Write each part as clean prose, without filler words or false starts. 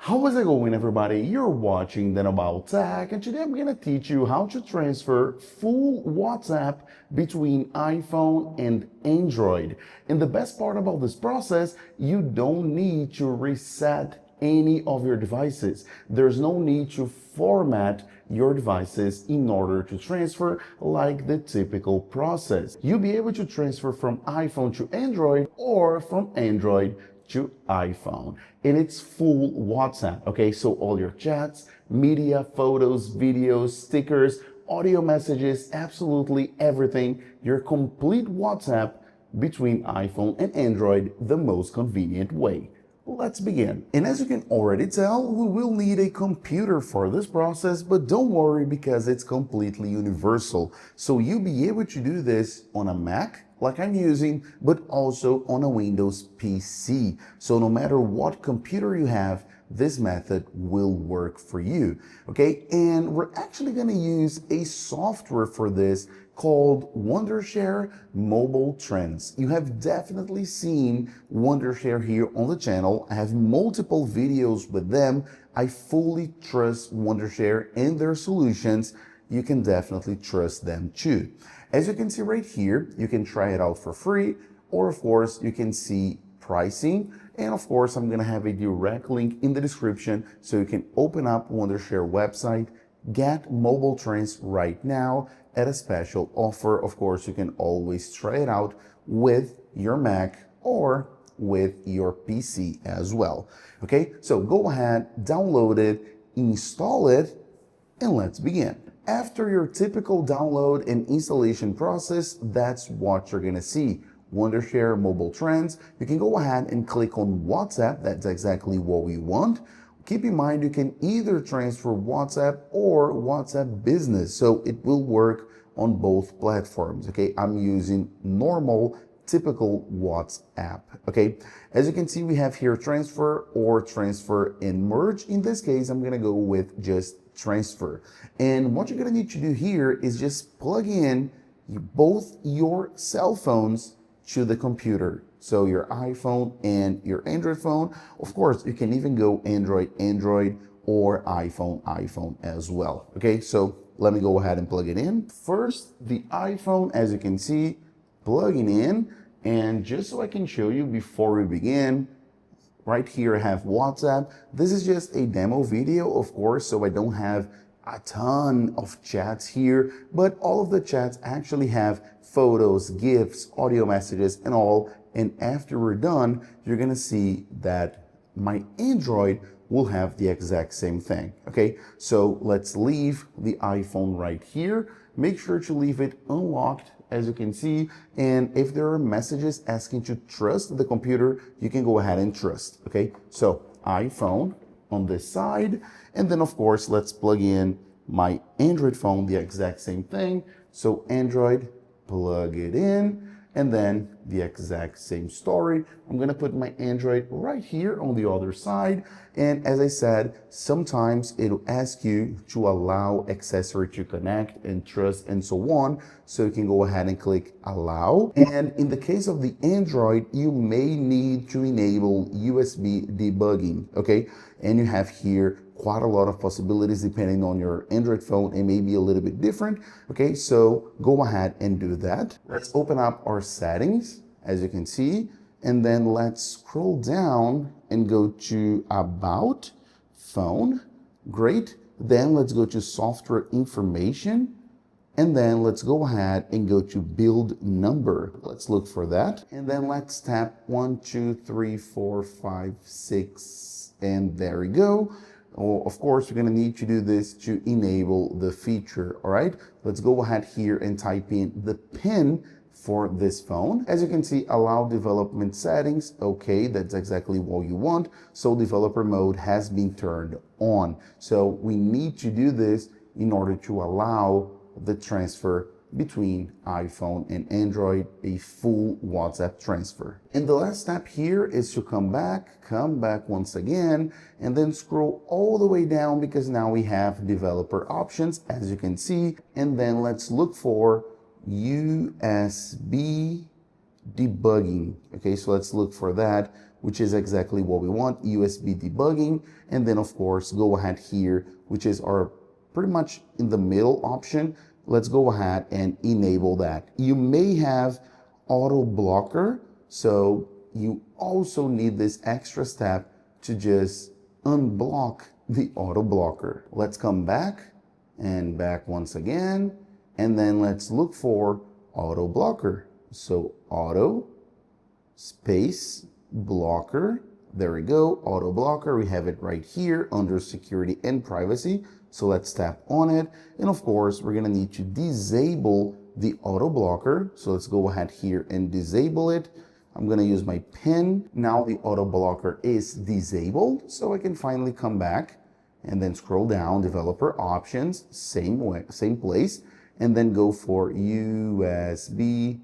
How is it going, everybody? You're watching Then About Tech, and today I'm going to teach you how to transfer full WhatsApp between iPhone and Android. And the best part about this process, you don't need to reset any of your devices. There's no need to format your devices in order to transfer like the typical process. You'll be able to transfer from iPhone to Android or from Android to iPhone, and it's full WhatsApp. Okay, so all your chats, media, photos, videos, stickers, audio messages, absolutely everything, your complete WhatsApp between iPhone and Android the most convenient way. Let's begin. And as you can already tell, we will need a computer for this process, but don't worry because it's completely universal. So you'll be able to do this on a Mac, like I'm using, but also on a Windows PC. So no matter what computer you have, this method will work for you, okay? And we're actually gonna use a software for this called Wondershare MobileTrans. You have definitely seen Wondershare here on the channel. I have multiple videos with them. I fully trust Wondershare and their solutions. You can definitely trust them too. As you can see right here, you can try it out for free, or of course you can see pricing. And of course, I'm gonna have a direct link in the description so you can open up Wondershare website, get MobileTrans right now at a special offer. Of course, you can always try it out with your Mac or with your PC as well. Okay, so go ahead, download it, install it, and let's begin. After your typical download and installation process, that's what you're gonna see. Wondershare MobileTrans. You can go ahead and click on WhatsApp. That's exactly what we want. Keep in mind, you can either transfer WhatsApp or WhatsApp Business, so it will work on both platforms, okay? I'm using normal, typical WhatsApp, okay? As you can see, we have here transfer or transfer and merge. In this case, I'm gonna go with just transfer. And what you're gonna need to do here is just plug in both your cell phones to the computer. So your iPhone and your Android phone. Of course, you can even go Android, or iPhone as well. Okay, so let me go ahead and plug it in. First, the iPhone, as you can see, plugging in. And just so I can show you before we begin, right here I have WhatsApp. This is just a demo video, of course, so I don't have a ton of chats here, but all of the chats actually have photos, GIFs, audio messages, and all. And after we're done, you're gonna see that my Android will have the exact same thing, okay? So let's leave the iPhone right here. Make sure to leave it unlocked, as you can see, and if there are messages asking to trust the computer, you can go ahead and trust, okay? So iPhone on this side, and then of course, let's plug in my Android phone, the exact same thing. So Android, plug it in, and then the exact same story. I'm gonna put my Android right here on the other side. And as I said, sometimes it'll ask you to allow accessory to connect and trust and so on. So you can go ahead and click allow. And in the case of the Android, you may need to enable USB debugging, okay? And you have here quite a lot of possibilities depending on your Android phone. It may be a little bit different. Okay, so go ahead and do that. Let's open up our settings, as you can see, and then let's scroll down and go to About Phone. Great. Then let's go to Software Information. And then let's go ahead and go to Build Number. Let's look for that. And then let's tap 1, 2, 3, 4, 5, 6, and there we go. Oh, of course, you're gonna need to do this to enable the feature, all right? Let's go ahead here and type in the PIN for this phone. As you can see, allow development settings. Okay, that's exactly what you want. So developer mode has been turned on. So we need to do this in order to allow the transfer between iPhone and Android, a full WhatsApp transfer. And the last step here is to come back once again, and then scroll all the way down because now we have developer options, as you can see. And then let's look for USB debugging. Okay, so let's look for that. which is exactly what we want, USB debugging, and then of course go ahead here, which is our pretty much in the middle option. Let's go ahead and enable that. You may have auto blocker, so you also need this extra step to just unblock the auto blocker. Let's come back and back once again, and then let's look for auto blocker. So auto space blocker, there we go, auto blocker. We have it right here under security and privacy. So let's tap on it, and of course we're gonna need to disable the auto blocker. So let's go ahead here and disable it. I'm gonna use my pen. Now the auto blocker is disabled, so I can finally come back and then scroll down, developer options, same way, same place, and then go for USB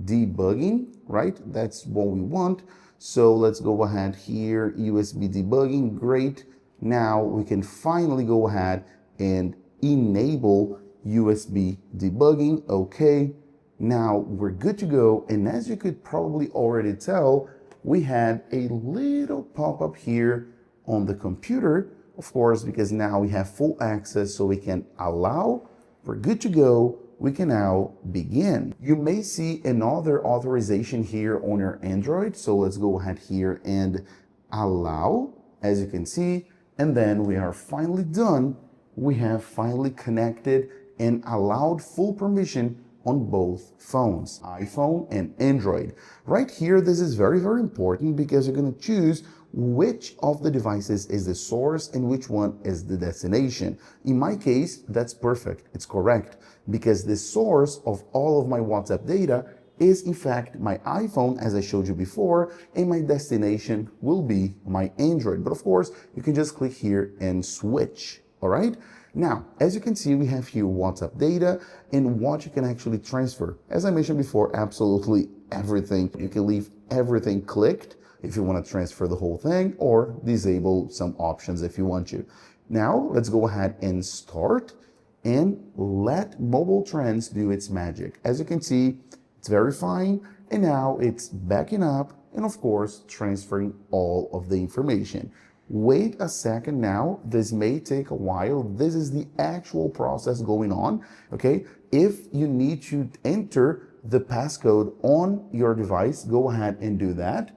debugging, right? That's what we want. So let's go ahead here, USB debugging, great. Now we can finally go ahead and enable USB debugging. Okay, now we're good to go. And as you could probably already tell, we had a little pop-up here on the computer, of course, because now we have full access, so we can allow. We're good to go. We can now begin. You may see another authorization here on your Android. So let's go ahead here and allow, as you can see, and then we are finally done. We have finally connected and allowed full permission on both phones, iPhone and Android. Right here, this is very, very important because you're going to choose which of the devices is the source and which one is the destination. In my case, that's perfect. It's correct because the source of all of my WhatsApp data is in fact my iPhone, as I showed you before, and my destination will be my Android. But of course, you can just click here and switch, all right? Now, as you can see, we have here WhatsApp data and what you can actually transfer. As I mentioned before, absolutely everything. You can leave everything clicked if you want to transfer the whole thing, or disable some options if you want to. Now, let's go ahead and start and let MobileTrans do its magic. As you can see, it's verifying, and now it's backing up and of course transferring all of the information. Wait a second now, this may take a while. This is the actual process going on, okay? If you need to enter the passcode on your device, go ahead and do that.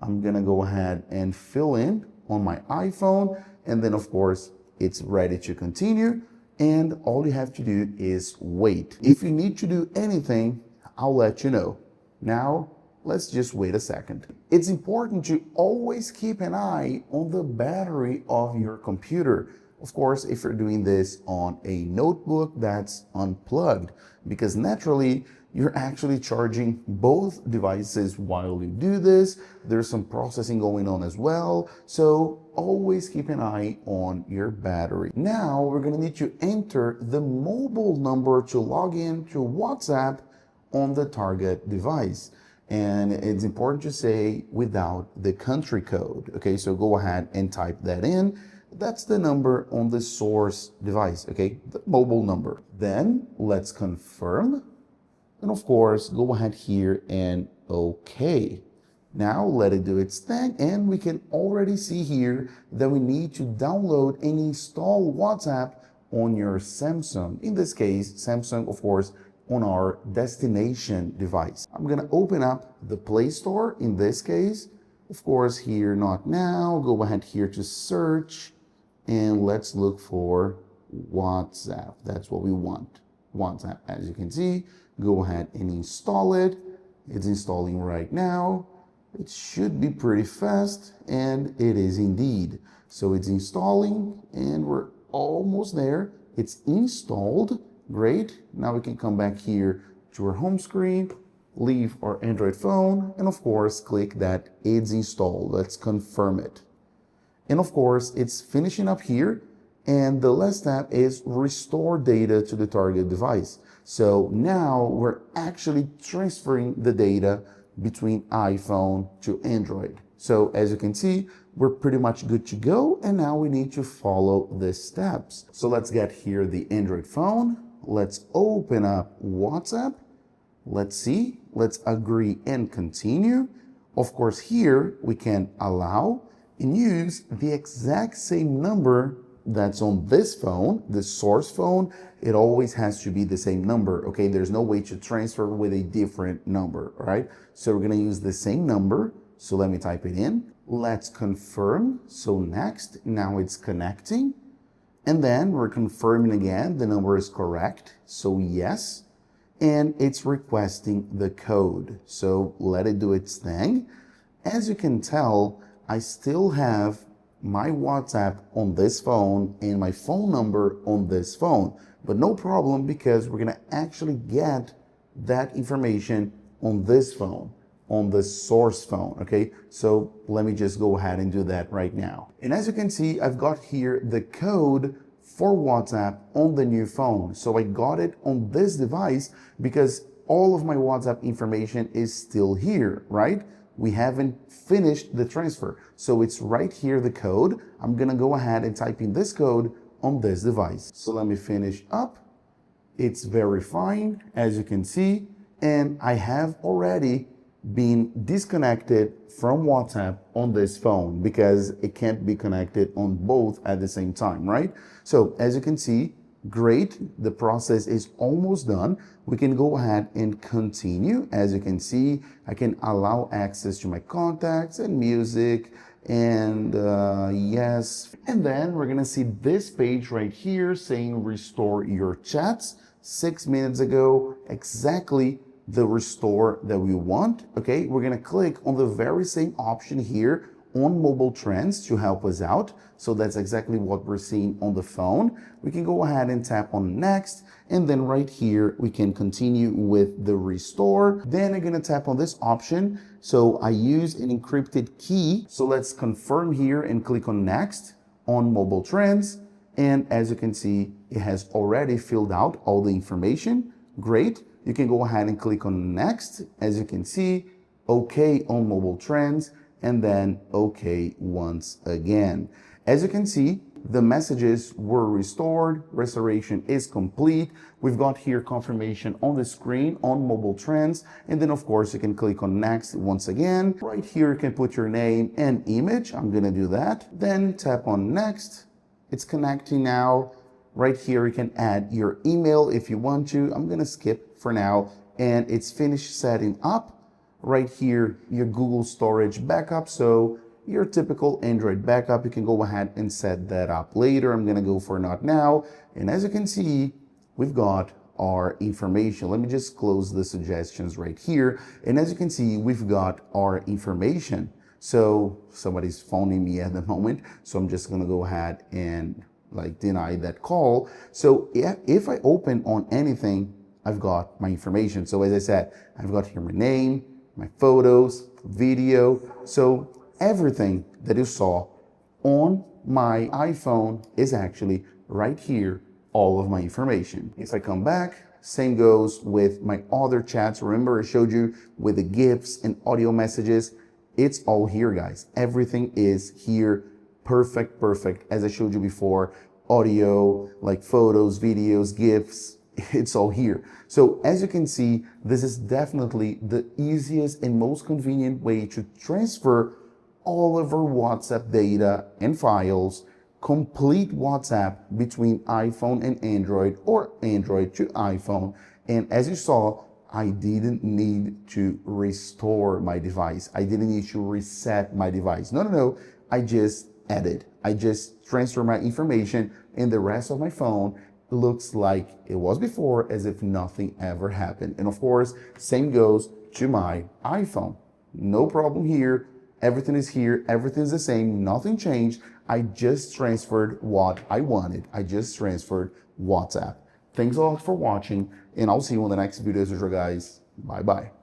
I'm gonna go ahead and fill in on my iPhone, and then of course it's ready to continue, and all you have to do is wait. If you need to do anything, I'll let you know. Now, let's just wait a second. It's important to always keep an eye on the battery of your computer. Of course, if you're doing this on a notebook that's unplugged, because naturally, you're actually charging both devices while you do this. There's some processing going on as well. So always keep an eye on your battery. Now we're gonna need to enter the mobile number to log in to WhatsApp on the target device. And it's important to say without the country code. Okay, so go ahead and type that in. That's the number on the source device, okay, the mobile number. Then let's confirm. And of course, go ahead here and okay. Now let it do its thing, and we can already see here that we need to download and install WhatsApp on your Samsung. In this case, Samsung, of course, on our destination device. I'm gonna open up the Play Store in this case. Of course, here, not now. Go ahead here to search, and let's look for WhatsApp. That's what we want, WhatsApp. As you can see, go ahead and install it. It's installing right now. It should be pretty fast, and it is indeed. So it's installing, and we're almost there. It's installed. Great. Now we can come back here to our home screen, leave our Android phone, and of course, click that it's installed. Let's confirm it. And of course, it's finishing up here. And the last step is restore data to the target device. So now we're actually transferring the data between iPhone to Android. So as you can see, we're pretty much good to go. And now we need to follow the steps. So let's get here the Android phone. Let's open up WhatsApp. Let's see. Let's agree and continue. Of course, here we can allow and use the exact same number that's on this phone, the source phone. It always has to be the same number, okay? There's no way to transfer with a different number, right? So we're gonna use the same number. So let me type it in. Let's confirm. So next, now it's connecting. And then we're confirming again, the number is correct. So yes, and it's requesting the code. So let it do its thing. As you can tell, I still have my WhatsApp on this phone and my phone number on this phone, but no problem because we're gonna actually get that information on this phone, on the source phone, okay? So let me just go ahead and do that right now. And as you can see, I've got here the code for WhatsApp on the new phone. So I got it on this device because all of my WhatsApp information is still here, right? We haven't finished the transfer. So it's right here, the code. I'm gonna go ahead and type in this code on this device. So let me finish up. It's verifying, as you can see, and I have already been disconnected from WhatsApp on this phone because it can't be connected on both at the same time, right? So as you can see, great, the process is almost done. We can go ahead and continue. As you can see, I can allow access to my contacts and music and yes. And then we're gonna see this page right here saying restore your chats. 6 minutes ago, exactly the restore that we want. Okay, we're gonna click on the very same option here on MobileTrans to help us out. So that's exactly what we're seeing on the phone. We can go ahead and tap on next, and then right here we can continue with the restore. Then I'm gonna tap on this option. So I use an encrypted key. So let's confirm here and click on next on MobileTrans. And as you can see, it has already filled out all the information. Great. You can go ahead and click on next. As you can see, okay on MobileTrans, and then okay once again. As you can see, the messages were restored, restoration is complete. We've got here confirmation on the screen on MobileTrans, and then of course you can click on next once again. Right here you can put your name and image. I'm gonna do that. Then tap on next. It's connecting now. Right here you can add your email if you want to. I'm gonna skip for now, and it's finished setting up. Right here, your Google storage backup. So your typical Android backup, you can go ahead and set that up later. I'm gonna go for not now. And as you can see, we've got our information. Let me just close the suggestions right here. And as you can see, we've got our information. So somebody's phoning me at the moment. So I'm just gonna go ahead and like deny that call. So if I open on anything, I've got my information. So as I said, I've got here my name, my photos, video. So everything that you saw on my iPhone is actually right here, all of my information. If I come back, same goes with my other chats. Remember I showed you with the GIFs and audio messages. It's all here, guys. Everything is here. Perfect, perfect. As I showed you before, audio, like photos, videos, GIFs, it's all here. So as you can see, this is definitely the easiest and most convenient way to transfer all of our WhatsApp data and files, complete WhatsApp between iPhone and Android or Android to iPhone. And as you saw, I didn't need to restore my device. I didn't need to reset my device. No. I just added. I just transfer my information, and the rest of my phone looks like it was before, as if nothing ever happened. And of course, same goes to my iPhone. No problem here. Everything is here. Everything's the same. Nothing changed. I just transferred what I wanted. I just transferred WhatsApp. Thanks a lot for watching, and I'll see you in the next videos, guys. Bye-bye.